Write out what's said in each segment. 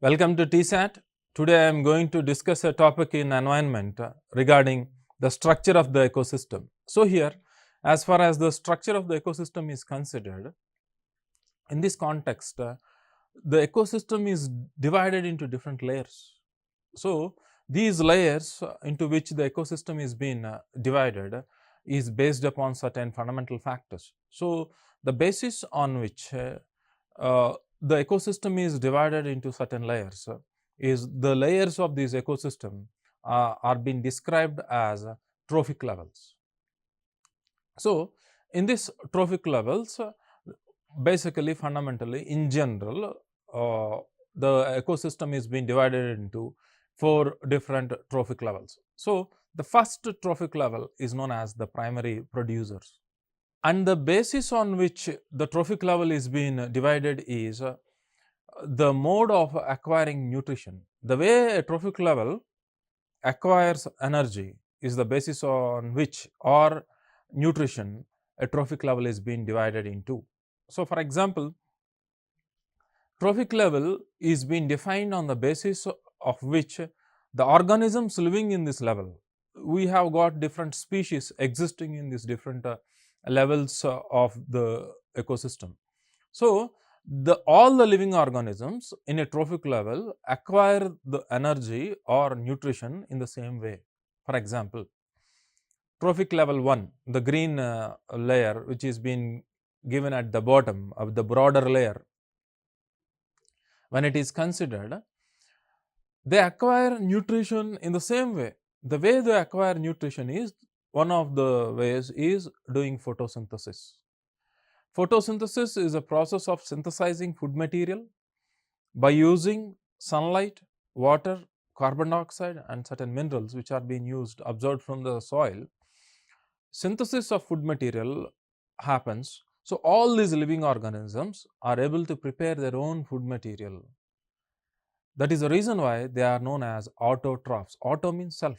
Welcome to TSAT. Today I am going to discuss a topic in environment regarding the structure of the ecosystem. So here, as far as the structure of the ecosystem is considered, in this context, the ecosystem is divided into different layers. So these layers into which the ecosystem is being divided is based upon certain fundamental factors. So the basis on which the ecosystem is divided into certain layers is the layers of this ecosystem are being described as trophic levels. So in this trophic levels, basically fundamentally in general, the ecosystem is being divided into 4 different trophic levels. So the first trophic level is known as the primary producers, and the basis on which the trophic level is being divided is the mode of acquiring nutrition. The way a trophic level acquires energy is the basis on which, or nutrition, a trophic level is being divided into. So for example, trophic level is being defined on the basis of which the organisms living in this level. We have got different species existing in these different levels of the ecosystem. So all the living organisms in a trophic level acquire the energy or nutrition in the same way. For example, trophic level 1, the green layer which is being given at the bottom of the broader layer, when it is considered, they acquire nutrition in the same way. The way they acquire nutrition is, one of the ways is doing photosynthesis. Photosynthesis is a process of synthesizing food material by using sunlight, water, carbon dioxide and certain minerals which are being used, absorbed from the soil. Synthesis of food material happens. So all these living organisms are able to prepare their own food material. That is the reason why they are known as autotrophs. Auto means self.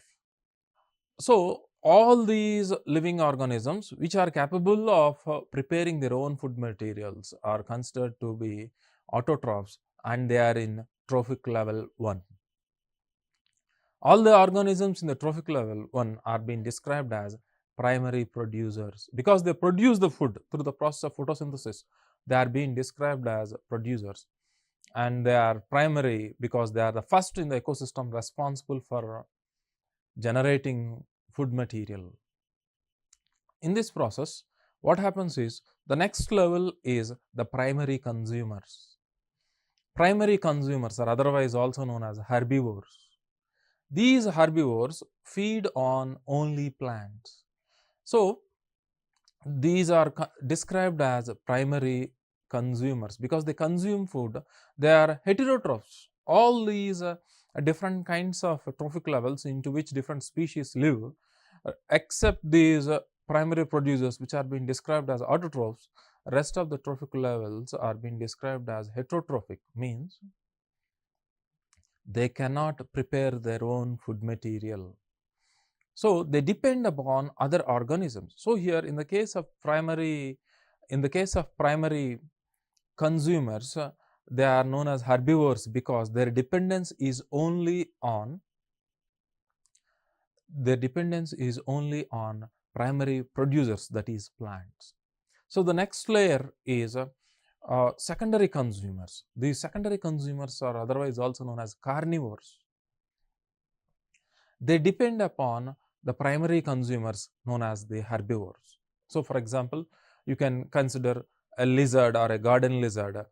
So all these living organisms which are capable of preparing their own food materials are considered to be autotrophs, and they are in trophic level 1. All the organisms in the trophic level 1 are being described as primary producers because they produce the food through the process of photosynthesis. They are being described as producers, and they are primary because they are the first in the ecosystem responsible for generating food material. In this process, what happens is, the next level is the primary consumers. Primary consumers are otherwise also known as herbivores. These herbivores feed on only plants. So these are described as primary consumers because they consume food. They are heterotrophs. All these different kinds of trophic levels into which different species live, except these primary producers which are being described as autotrophs, rest of the trophic levels are being described as heterotrophic, means they cannot prepare their own food material. So they depend upon other organisms. So here in the case of primary consumers, they are known as herbivores because their dependence is only on primary producers, that is plants. So the next layer is secondary consumers. These secondary consumers are otherwise also known as carnivores. They depend upon the primary consumers known as the herbivores. So for example, you can consider a lizard or a garden lizard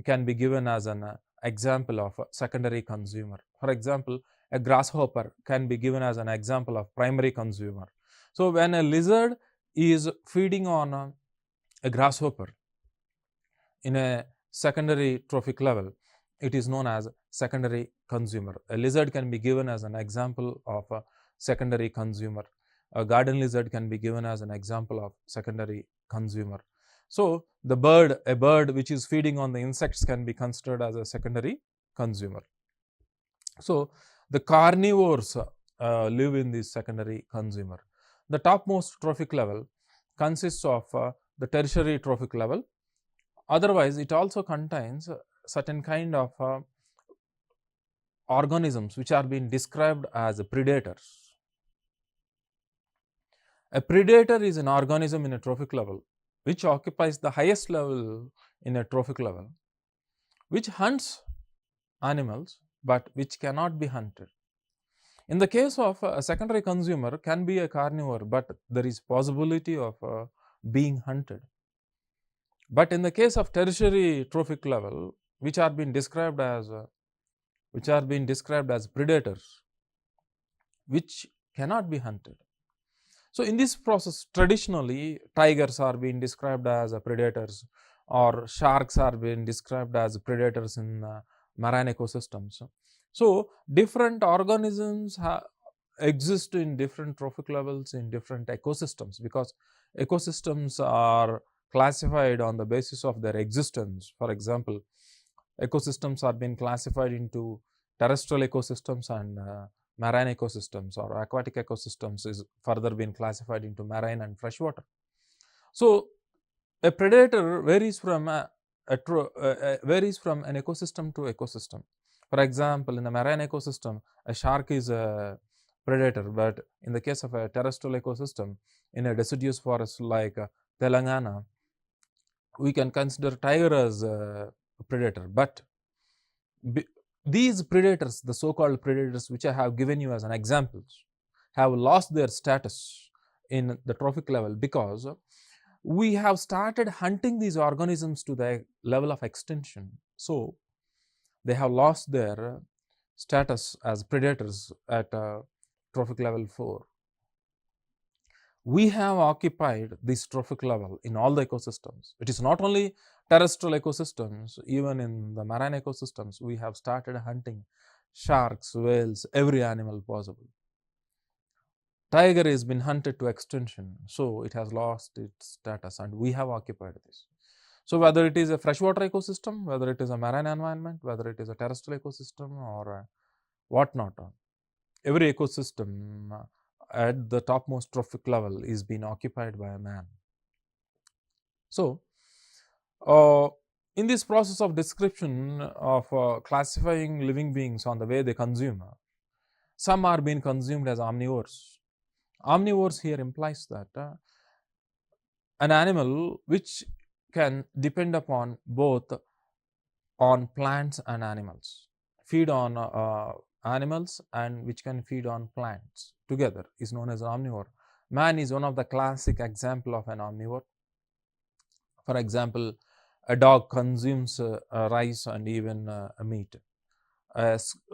can be given as an example of a secondary consumer. For example, a grasshopper can be given as an example of primary consumer. So when a lizard is feeding on a grasshopper in a secondary trophic level, it is known as secondary consumer. A lizard can be given as an example of a secondary consumer. A garden lizard can be given as an example of secondary consumer. So a bird which is feeding on the insects can be considered as a secondary consumer. So the carnivores live in this secondary consumer. The topmost trophic level consists of the tertiary trophic level. Otherwise, it also contains certain kind of organisms which are being described as predators. A predator is an organism in a trophic level which occupies the highest level in a trophic level, which hunts animals but which cannot be hunted. In the case of a secondary consumer, can be a carnivore, but there is possibility of being hunted. But in the case of tertiary trophic level, which are being described as predators, which cannot be hunted. So in this process, traditionally tigers are being described as predators, or sharks are being described as predators in marine ecosystems. So different organisms exist in different trophic levels in different ecosystems, because ecosystems are classified on the basis of their existence. For example, ecosystems are being classified into terrestrial ecosystems and marine ecosystems, or aquatic ecosystems is further been classified into marine and freshwater. So a predator varies from an ecosystem to ecosystem. For example, in a marine ecosystem, a shark is a predator, but in the case of a terrestrial ecosystem, in a deciduous forest like Telangana, we can consider tiger as a predator. But these predators, the so-called predators which I have given you as an example, have lost their status in the trophic level because we have started hunting these organisms to the level of extinction. So they have lost their status as predators at trophic level 4. We have occupied this trophic level in all the ecosystems. It is not only terrestrial ecosystems, even in the marine ecosystems, we have started hunting sharks, whales, every animal possible. Tiger has been hunted to extinction, so it has lost its status, and we have occupied this. So whether it is a freshwater ecosystem, whether it is a marine environment, whether it is a terrestrial ecosystem or whatnot, every ecosystem at the topmost trophic level is being occupied by a man. So in this process of description of classifying living beings on the way they consume, some are being consumed as omnivores. Omnivores here implies that an animal which can depend upon both on plants and animals, feed on animals and which can feed on plants together, is known as an omnivore. Man is one of the classic example of an omnivore. For example, a dog consumes rice and even meat.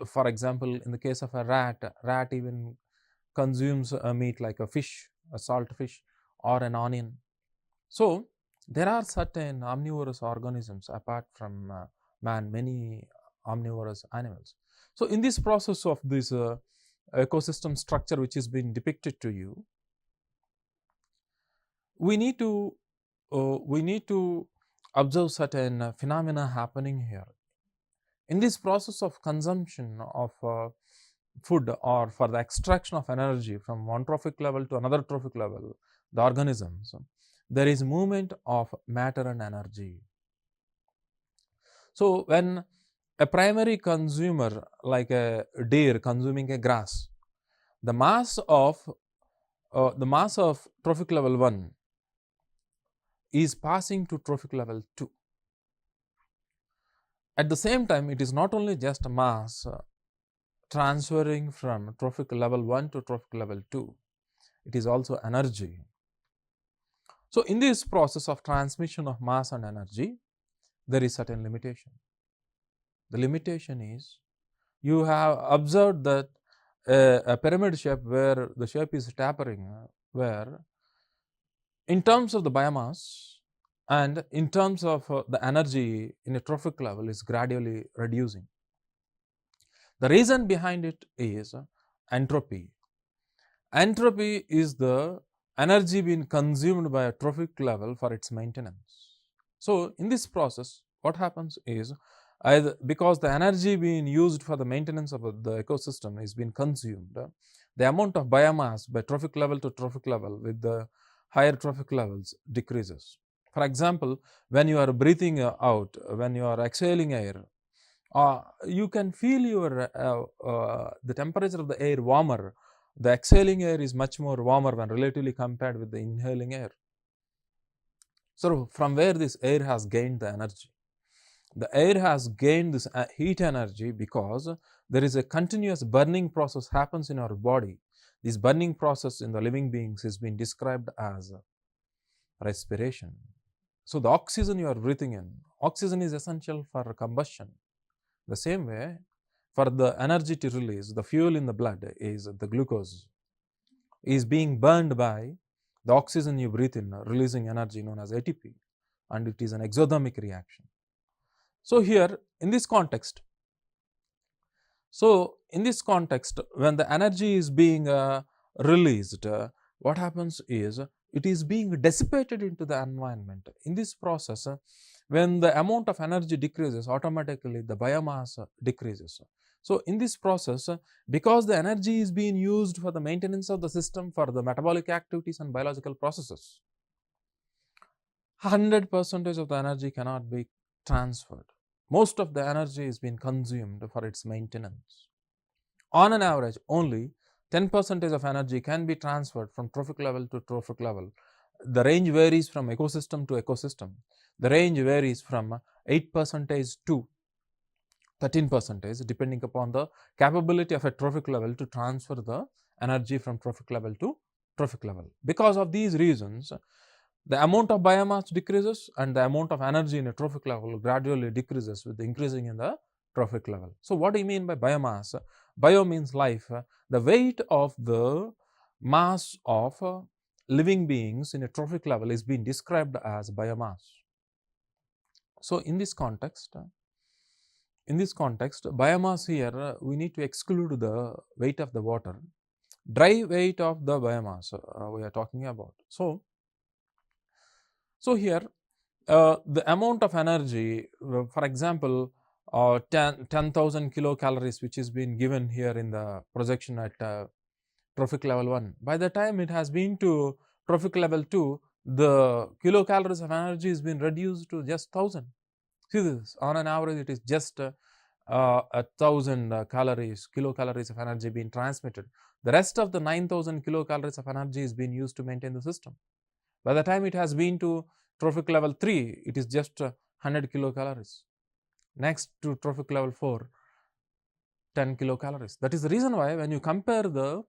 For example, in the case of a rat even consumes meat like a fish, a salt fish or an onion. So there are certain omnivorous organisms apart from man, many omnivorous animals. So in this process of this ecosystem structure which is being depicted to you, we need to observe certain phenomena happening here. In this process of consumption of food or for the extraction of energy from one trophic level to another trophic level, the organisms, there is movement of matter and energy. So when a primary consumer like a deer consuming a grass, the mass of trophic level 1 is passing to trophic level 2. At the same time, it is not only just mass transferring from trophic level 1 to trophic level 2, it is also energy. So in this process of transmission of mass and energy, there is certain limitation. The limitation is, you have observed that a pyramid shape where the shape is tapering, where in terms of the biomass and in terms of the energy in a trophic level is gradually reducing. The reason behind it is entropy. Entropy is the energy being consumed by a trophic level for its maintenance. So in this process, what happens is, because the energy being used for the maintenance of the ecosystem is being consumed, the amount of biomass by trophic level to trophic level with the higher trophic levels decreases. For example, when you are breathing out, when you are exhaling air, you can feel your the temperature of the air warmer. The exhaling air is much more warmer when relatively compared with the inhaling air. So from where this air has gained the energy? The air has gained this heat energy because there is a continuous burning process happens in our body. This burning process in the living beings is being described as respiration. So the oxygen you are breathing in, oxygen is essential for combustion. The same way, for the energy to release, the fuel in the blood is the glucose, is being burned by the oxygen you breathe in, releasing energy known as ATP, and it is an exothermic reaction. So here in this context, when the energy is being released, what happens is it is being dissipated into the environment. In this process, when the amount of energy decreases, automatically the biomass decreases. So in this process, because the energy is being used for the maintenance of the system, for the metabolic activities and biological processes, 100% of the energy cannot be transferred. Most of the energy is being consumed for its maintenance. On an average, only 10% of energy can be transferred from trophic level to trophic level. The range varies from ecosystem to ecosystem. The range varies from 8% to 13%, depending upon the capability of a trophic level to transfer the energy from trophic level to trophic level. Because of these reasons, the amount of biomass decreases and the amount of energy in a trophic level gradually decreases with the increasing in the trophic level. So what do you mean by biomass? Bio means life. The weight of the mass of living beings in a trophic level is being described as biomass. So in this context, biomass here, we need to exclude the weight of the water. Dry weight of the biomass we are talking about. So here the amount of energy, for example, 10,000 kilocalories, which is being given here in the projection at trophic level 1. By the time it has been to trophic level 2, the kilocalories of energy has been reduced to just 1,000. See this, on an average it is just 1,000 kilocalories of energy being transmitted. The rest of the 9,000 kilocalories of energy is being used to maintain the system. By the time it has been to trophic level 3, it is just 100 kilocalories. Next to trophic level 4, 10 kilocalories. That is the reason why when you compare the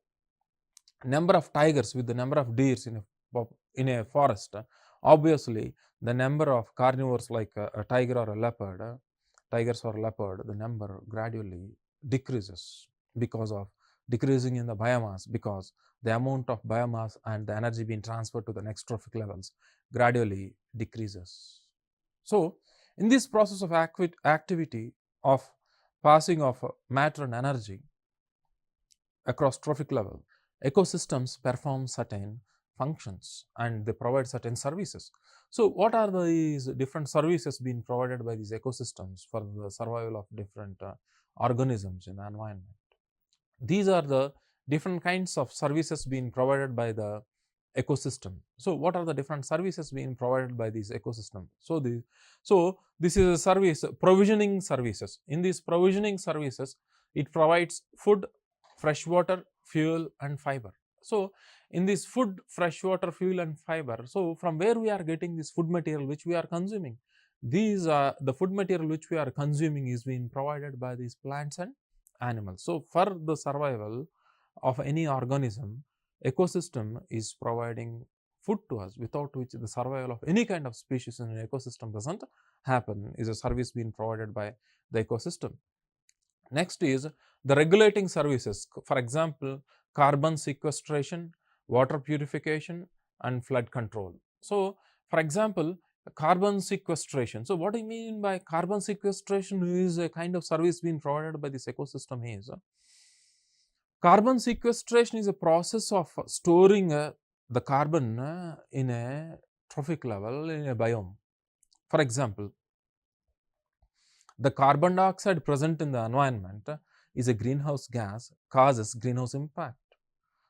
number of tigers with the number of deers in a forest, obviously the number of carnivores like a tiger or a leopard, the number gradually decreases because of decreasing in the biomass, because the amount of biomass and the energy being transferred to the next trophic levels gradually decreases. So in this process of activity of passing of matter and energy across trophic level, ecosystems perform certain functions and they provide certain services. So what are these different services being provided by these ecosystems for the survival of different organisms in the environment? These are the different kinds of services being provided by the ecosystem. So what are the different services being provided by this ecosystem? So this is a service, provisioning services. In these provisioning services, it provides food, fresh water, fuel and fiber. So in this food, fresh water, fuel and fiber, so from where we are getting this food material which we are consuming? These are the food material which we are consuming is being provided by these plants and animals. So for the survival of any organism, ecosystem is providing food to us, without which the survival of any kind of species in an ecosystem doesn't happen, is a service being provided by the ecosystem. Next is the regulating services, for example, carbon sequestration, water purification and flood control. So for example, carbon sequestration. So what do you mean by carbon sequestration? Is a kind of service being provided by this ecosystem is carbon sequestration is a process of storing the carbon in a trophic level in a biome. For example, the carbon dioxide present in the environment is a greenhouse gas, causes greenhouse impact.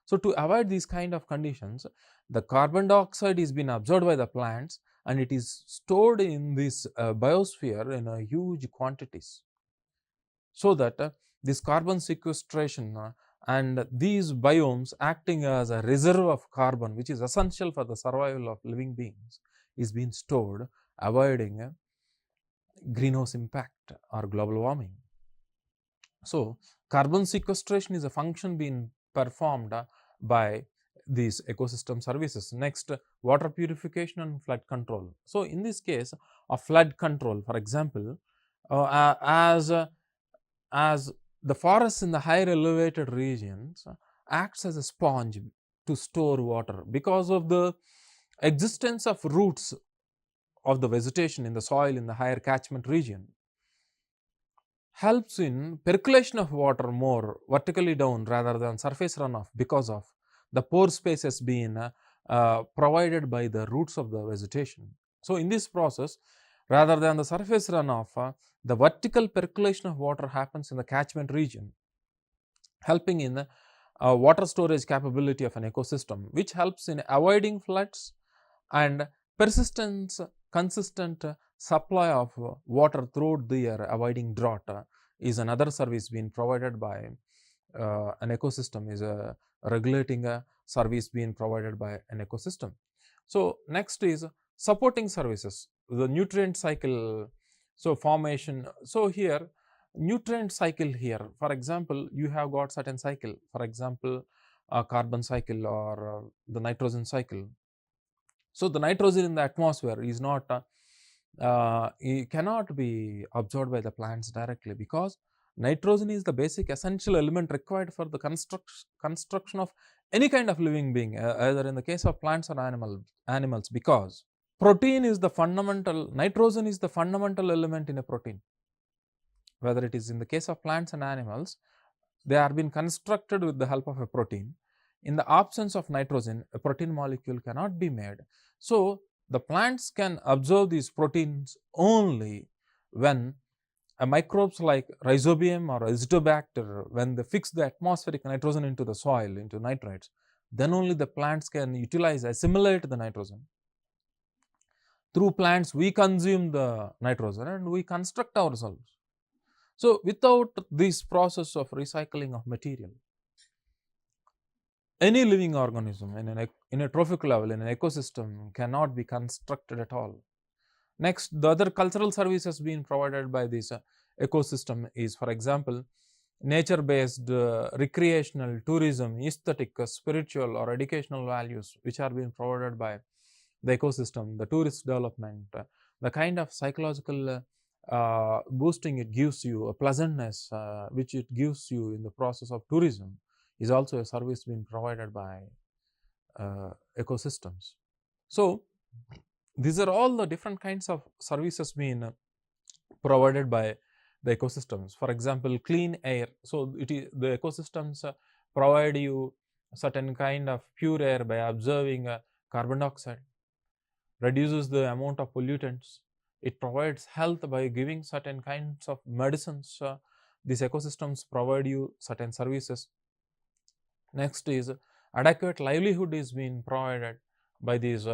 So to avoid these kind of conditions, the carbon dioxide is being absorbed by the plants and it is stored in this biosphere in a huge quantities. so that this carbon sequestration and these biomes acting as a reserve of carbon, which is essential for the survival of living beings, is being stored, avoiding greenhouse impact or global warming. So, carbon sequestration is a function being performed by these ecosystem services. Next, water purification and flood control. So, in this case of flood control, for example, as the forests in the higher elevated regions acts as a sponge to store water because of the existence of roots of the vegetation in the soil in the higher catchment region, helps in percolation of water more vertically down rather than surface runoff because of the pore spaces being provided by the roots of the vegetation. So, in this process, rather than the surface runoff, the vertical percolation of water happens in the catchment region, helping in the water storage capability of an ecosystem, which helps in avoiding floods and consistent supply of water throughout the year, avoiding drought, is another service being provided by an ecosystem, is a regulating a service being provided by an ecosystem. So, next is supporting services, the nutrient cycle. So, formation. So, here nutrient cycle here, for example, you have got certain cycle, for example, a carbon cycle or the nitrogen cycle. So, the nitrogen in the atmosphere is not it cannot be absorbed by the plants directly, because nitrogen is the basic essential element required for the construction of any kind of living being, either in the case of plants or animals, because protein is the fundamental, nitrogen is the fundamental element in a protein. Whether it is in the case of plants and animals, they are being constructed with the help of a protein. In the absence of nitrogen, a protein molecule cannot be made. So, the plants can absorb these proteins only when microbes like rhizobium or azotobacter, when they fix the atmospheric nitrogen into the soil, into nitrates, then only the plants can utilize, assimilate the nitrogen. Through plants, we consume the nitrogen and we construct ourselves. So, without this process of recycling of material, any living organism in a trophic level, in an ecosystem, cannot be constructed at all. Next, the other cultural services being provided by this ecosystem is, for example, nature-based recreational, tourism, aesthetic, spiritual or educational values which are being provided by the ecosystem, the tourist development, the kind of psychological boosting it gives you, a pleasantness which it gives you in the process of tourism, is also a service being provided by ecosystems. So, these are all the different kinds of services being provided by the ecosystems. For example, clean air. So, the ecosystems provide you certain kind of pure air by observing carbon dioxide, reduces the amount of pollutants. It provides health by giving certain kinds of medicines. These ecosystems provide you certain services. Next is adequate livelihood is being provided by these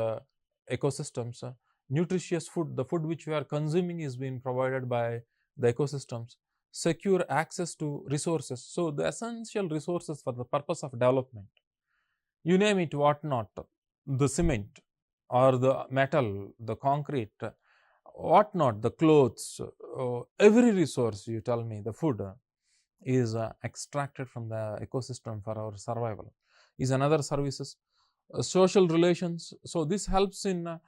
ecosystems. Nutritious food, the food which we are consuming, is being provided by the ecosystems. Secure access to resources. So, the essential resources for the purpose of development, you name it, what not, the cement or the metal, the concrete, what not, the clothes, every resource, you tell me, the food is extracted from the ecosystem for our survival, is another services. Social relations. So, this helps in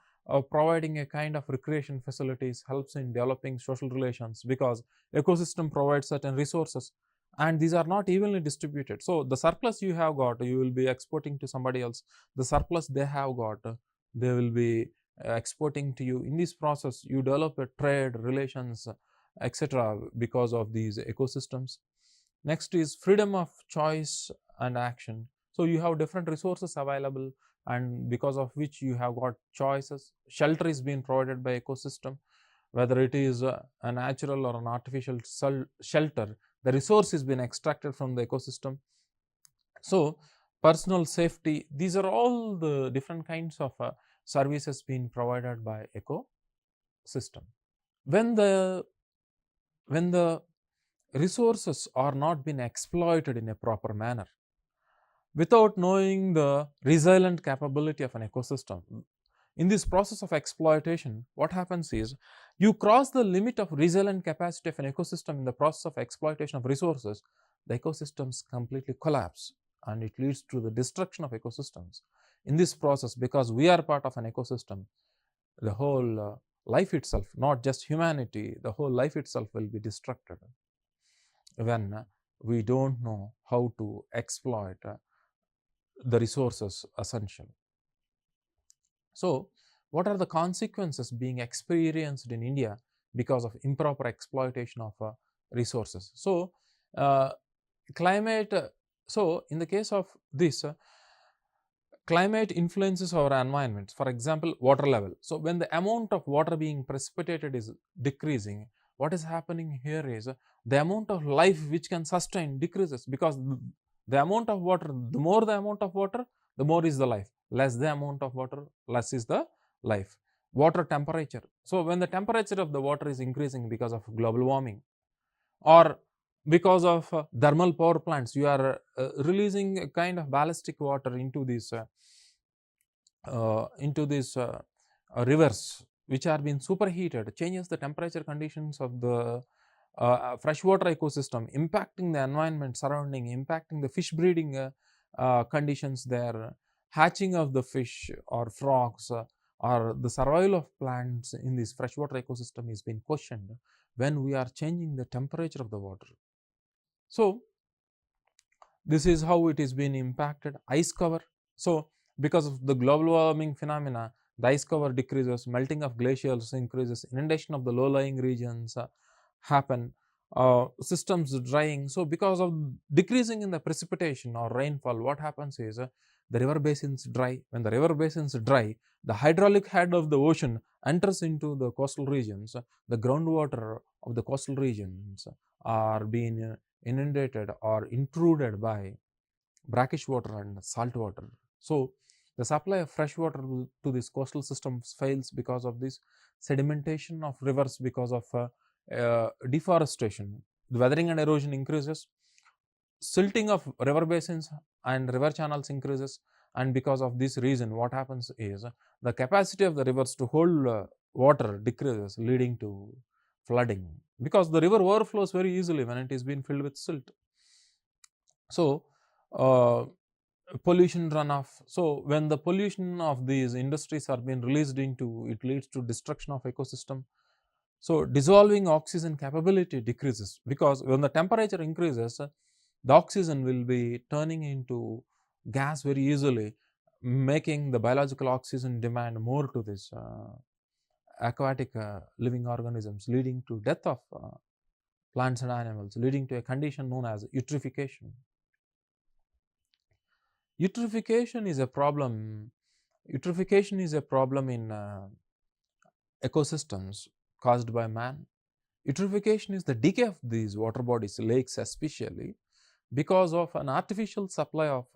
providing a kind of recreation facilities, helps in developing social relations, because ecosystem provides certain resources and these are not evenly distributed. So, the surplus you have got, you will be exporting to somebody else. The surplus they have got, they will be exporting to you. In this process, you develop a trade, relations, etc. because of these ecosystems. Next is freedom of choice and action. So, you have different resources available, and because of which you have got choices. Shelter is being provided by ecosystem, whether it is a natural or an artificial shelter, the resource is being extracted from the ecosystem. So, personal safety, these are all the different kinds of services being provided by ecosystem. When the resources are not being exploited in a proper manner. Without knowing the resilient capability of an ecosystem, in this process of exploitation, what happens is you cross the limit of resilient capacity of an ecosystem in the process of exploitation of resources, the ecosystems completely collapse and it leads to the destruction of ecosystems. In this process, because we are part of an ecosystem, the whole life itself, not just humanity, the whole life itself will be destructed when we don't know how to exploit the resources essential. So, what are the consequences being experienced in India because of improper exploitation of resources? So, climate, in the case of this, climate influences our environment. For example, water level. So, when the amount of water being precipitated is decreasing, what is happening here is the amount of life which can sustain decreases, because the amount of water, the more the amount of water, the more is the life. Less the amount of water, less is the life. Water temperature. So, when the temperature of the water is increasing because of global warming or because of thermal power plants, you are releasing a kind of ballistic water into these rivers which are being superheated, changes the temperature conditions of the freshwater ecosystem, impacting the environment surrounding, impacting the fish breeding conditions there, hatching of the fish or frogs, or the survival of plants in this freshwater ecosystem is being questioned when we are changing the temperature of the water. So, this is how it is being impacted. Ice cover. So, because of the global warming phenomena, the ice cover decreases, melting of glaciers increases, inundation of the low-lying regions happen, systems drying. So, because of decreasing in the precipitation or rainfall, what happens is the river basins dry. When the river basins dry, the hydraulic head of the ocean enters into the coastal regions. The groundwater of the coastal regions are being inundated or intruded by brackish water and salt water. So, the supply of fresh water to these coastal systems fails because of this sedimentation of rivers, because of deforestation. The weathering and erosion increases, silting of river basins and river channels increases, and because of this reason, what happens is the capacity of the rivers to hold water decreases, leading to flooding, because the river overflows very easily when it is being filled with silt. So, pollution runoff. So, when the pollution of these industries are being released into, it leads to destruction of ecosystem. So, dissolving oxygen capability decreases, because when the temperature increases, the oxygen will be turning into gas very easily, making the biological oxygen demand more to this aquatic living organisms, leading to death of plants and animals, leading to a condition known as eutrophication. Eutrophication is a problem. Eutrophication is a problem in ecosystems caused by man. Eutrophication is the decay of these water bodies, lakes especially, because of an artificial supply of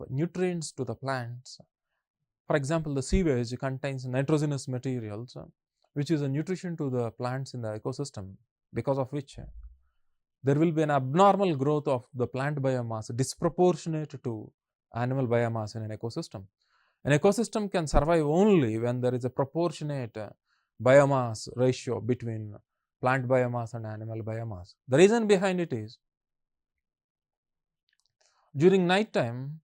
nutrients to the plants. For example, the sewage contains nitrogenous materials, which is a nutrition to the plants in the ecosystem, because of which there will be an abnormal growth of the plant biomass disproportionate to animal biomass in an ecosystem. An ecosystem can survive only when there is a proportionate biomass ratio between plant biomass and animal biomass. The reason behind it is, during night time,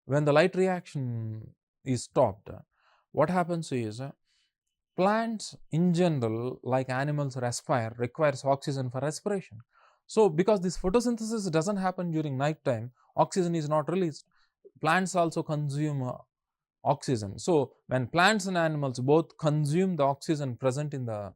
when the light reaction is stopped, what happens is plants in general, like animals requires oxygen for respiration. So, because this photosynthesis doesn't happen during night time, oxygen is not released. Plants also consume oxygen. So, when plants and animals both consume the oxygen present in the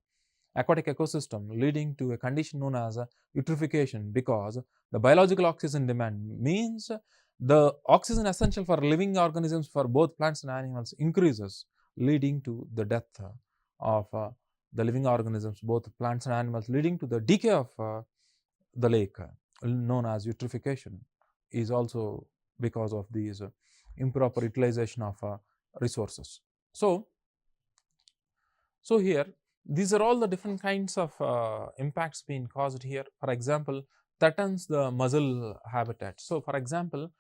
aquatic ecosystem, leading to a condition known as eutrophication, because the biological oxygen demand means the oxygen essential for living organisms for both plants and animals increases, leading to the death of the living organisms, both plants and animals, leading to the decay of the lake, known as eutrophication, is also because of these improper utilization of resources. So here these are all the different kinds of impacts being caused here. For example, threatens the mussel habitat. So, for example,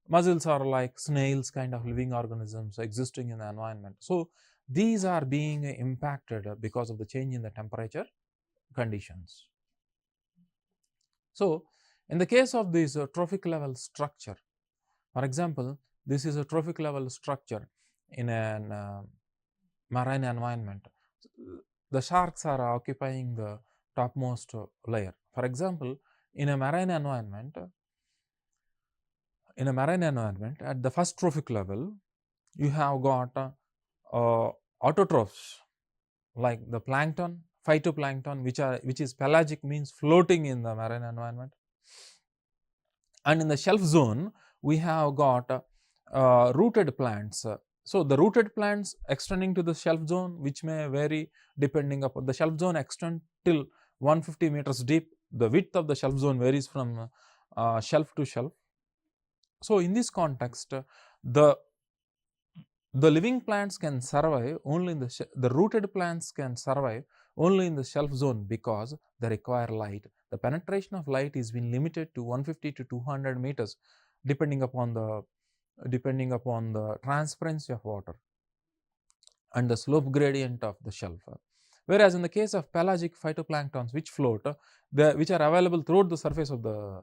mussels are like snails kind of living organisms existing in the environment. So, these are being impacted because of the change in the temperature conditions. So, in the case of this trophic level structure, for example, this is a trophic level structure in an marine environment. The sharks are occupying the topmost layer. For example, in a marine environment, at the first trophic level, you have got autotrophs like the plankton, phytoplankton, which is pelagic, means floating in the marine environment. And in the shelf zone, we have got rooted plants. So, the rooted plants extending to the shelf zone, which may vary depending upon the shelf zone, extend till 150 meters deep. The width of the shelf zone varies from shelf to shelf. So, in this context, the living plants can survive only in the rooted plants can survive only in the shelf zone because they require light. The penetration of light is being limited to 150 to 200 meters depending upon the transparency of water and the slope gradient of the shelf. Whereas in the case of pelagic phytoplanktons which float, which are available throughout the surface of the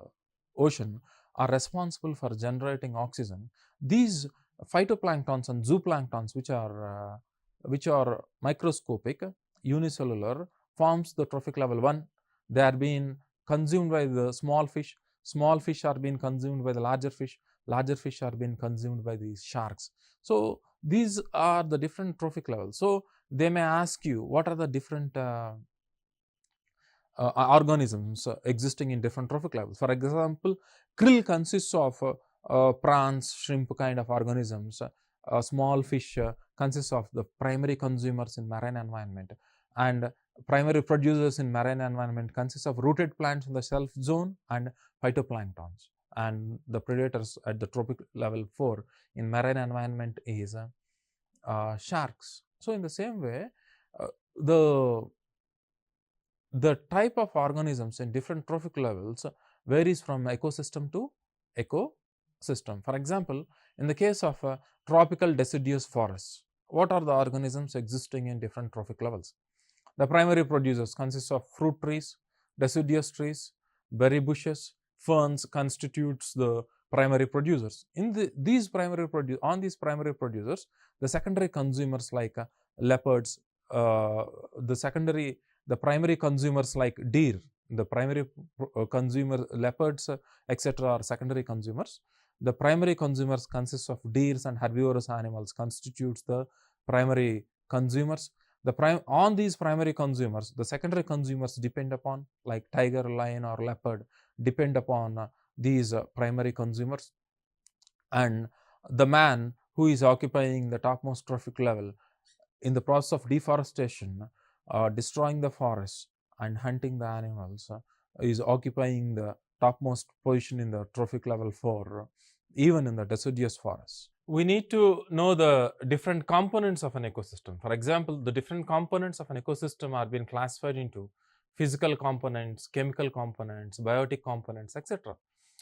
ocean, are responsible for generating oxygen. These phytoplanktons and zooplanktons, which are microscopic, unicellular, forms the trophic level 1. They are being consumed by the small fish are being consumed by the larger fish are being consumed by these sharks. So, these are the different trophic levels. So, they may ask you what are the different organisms existing in different trophic levels. For example, krill consists of prawns, shrimp kind of organisms. Small fish consists of the primary consumers in marine environment, and primary producers in marine environment consists of rooted plants in the shelf zone and phytoplanktons, and the predators at the trophic level 4 in marine environment is sharks. So, in the same way, the type of organisms in different trophic levels varies from ecosystem to ecosystem. For example, in the case of tropical deciduous forests, what are the organisms existing in different trophic levels? The primary producers consist of fruit trees, deciduous trees, berry bushes, ferns constitutes the primary producers. In these primary producers, the secondary consumers like leopards, the primary consumers like deer, the primary consumer leopards, etc. are secondary consumers. The primary consumers consist of deers and herbivorous animals constitutes the primary consumers. On these primary consumers, the secondary consumers depend upon, like tiger, lion or leopard, depend upon these primary consumers. And the man who is occupying the topmost trophic level in the process of deforestation, destroying the forest and hunting the animals, is occupying the topmost position in the trophic level 4, even in the deciduous forest. We need to know the different components of an ecosystem. For example, the different components of an ecosystem are being classified into physical components, chemical components, biotic components, etc.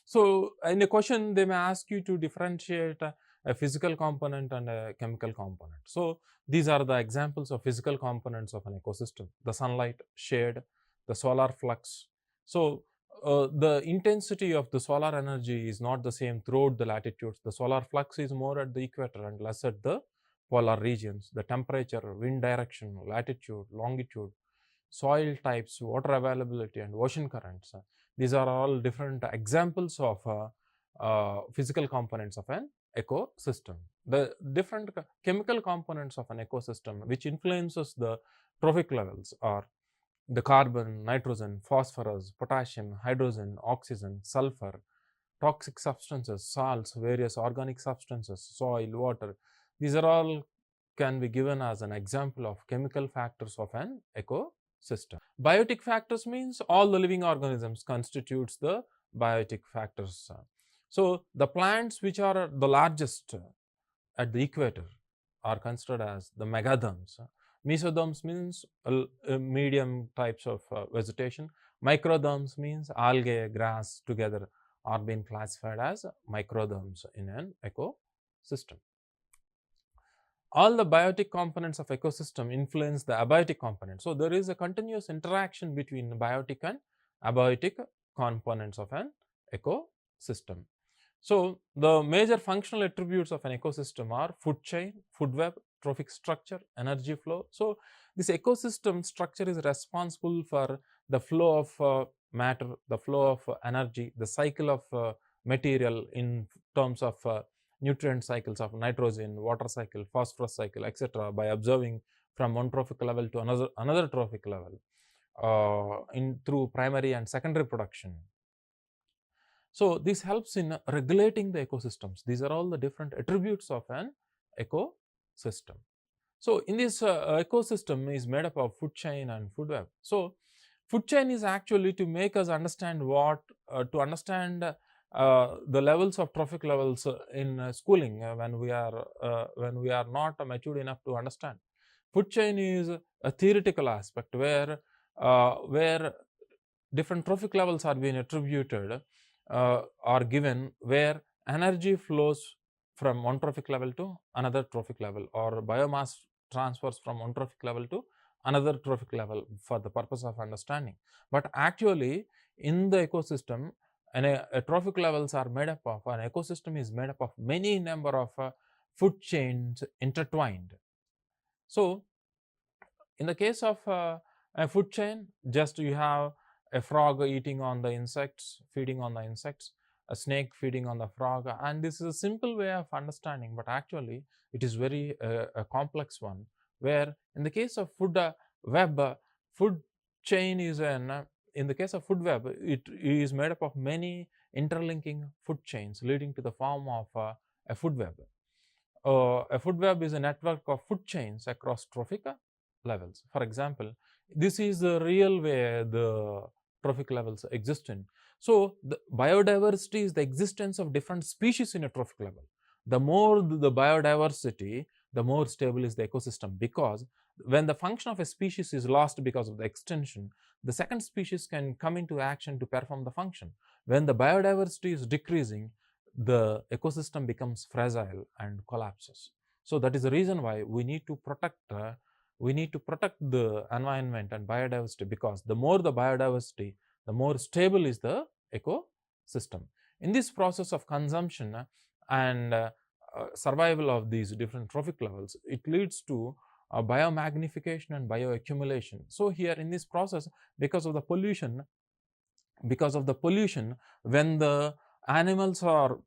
So, in a question, they may ask you to differentiate a physical component and a chemical component. So, these are the examples of physical components of an ecosystem: the sunlight, shade, the solar flux. So, the intensity of the solar energy is not the same throughout the latitudes. The solar flux is more at the equator and less at the polar regions. The temperature, wind direction, latitude, longitude, soil types, water availability and ocean currents. These are all different examples of physical components of an ecosystem. The different chemical components of an ecosystem which influences the trophic levels are the carbon, nitrogen, phosphorus, potassium, hydrogen, oxygen, sulfur, toxic substances, salts, various organic substances, soil, water. These are all can be given as an example of chemical factors of an ecosystem. Biotic factors means all the living organisms constitutes the biotic factors. So, the plants which are the largest at the equator are considered as the megaderms. Mesoderms means medium types of vegetation. Microderms means algae, grass together are being classified as microderms in an ecosystem. All the biotic components of ecosystem influence the abiotic components. So, there is a continuous interaction between biotic and abiotic components of an ecosystem. So, the major functional attributes of an ecosystem are food chain, food web, trophic structure, energy flow. So, this ecosystem structure is responsible for the flow of matter, the flow of energy, the cycle of material in terms of nutrient cycles of nitrogen, water cycle, phosphorus cycle, etc. by observing from one trophic level to another trophic level through primary and secondary production. So, this helps in regulating the ecosystems. These are all the different attributes of an ecosystem. So, in this ecosystem is made up of food chain and food web. So, food chain is actually to make us understand to understand the levels of trophic levels in schooling when we are not matured enough to understand. Food chain is a theoretical aspect where different trophic levels are being attributed are given, where energy flows from one trophic level to another trophic level, or biomass transfers from one trophic level to another trophic level for the purpose of understanding. But actually in the ecosystem, trophic levels are made up of, an ecosystem is made up of many number of food chains intertwined. So in the case of a food chain, just you have a frog eating on the insects, feeding on the insects, a snake feeding on the frog, and this is a simple way of understanding, but actually it is very a complex one, where in the case of food web, food chain is in the case of food web, it is made up of many interlinking food chains leading to the form of a food web. A food web is a network of food chains across trophic levels. For example, this is the real way the trophic levels exist in. So the biodiversity is the existence of different species in a trophic level. The more the biodiversity, the more stable is the ecosystem, because when the function of a species is lost because of the extinction, the second species can come into action to perform the function. When the biodiversity is decreasing, the ecosystem becomes fragile and collapses. So that is the reason why we need to protect the environment and biodiversity, because the more the biodiversity, the more stable is the ecosystem. In this process of consumption and survival of these different trophic levels, it leads to biomagnification and bioaccumulation. So here in this process, because of the pollution, when the animals are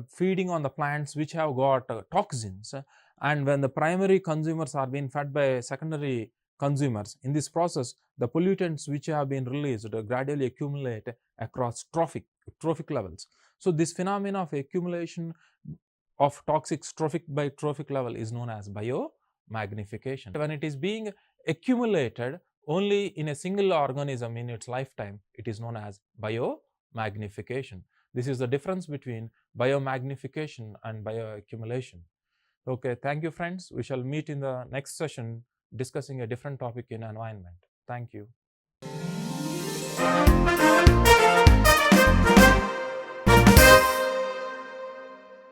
feeding on the plants which have got toxins, and when the primary consumers are being fed by secondary consumers, in this process the pollutants which have been released gradually accumulate across trophic levels. So this phenomena of accumulation of toxics trophic by trophic level is known as biomagnification. When it is being accumulated only in a single organism in its lifetime, it is known as biomagnification. This is the difference between biomagnification and bioaccumulation. Okay, thank you friends. We shall meet in the next session discussing a different topic in environment. Thank you.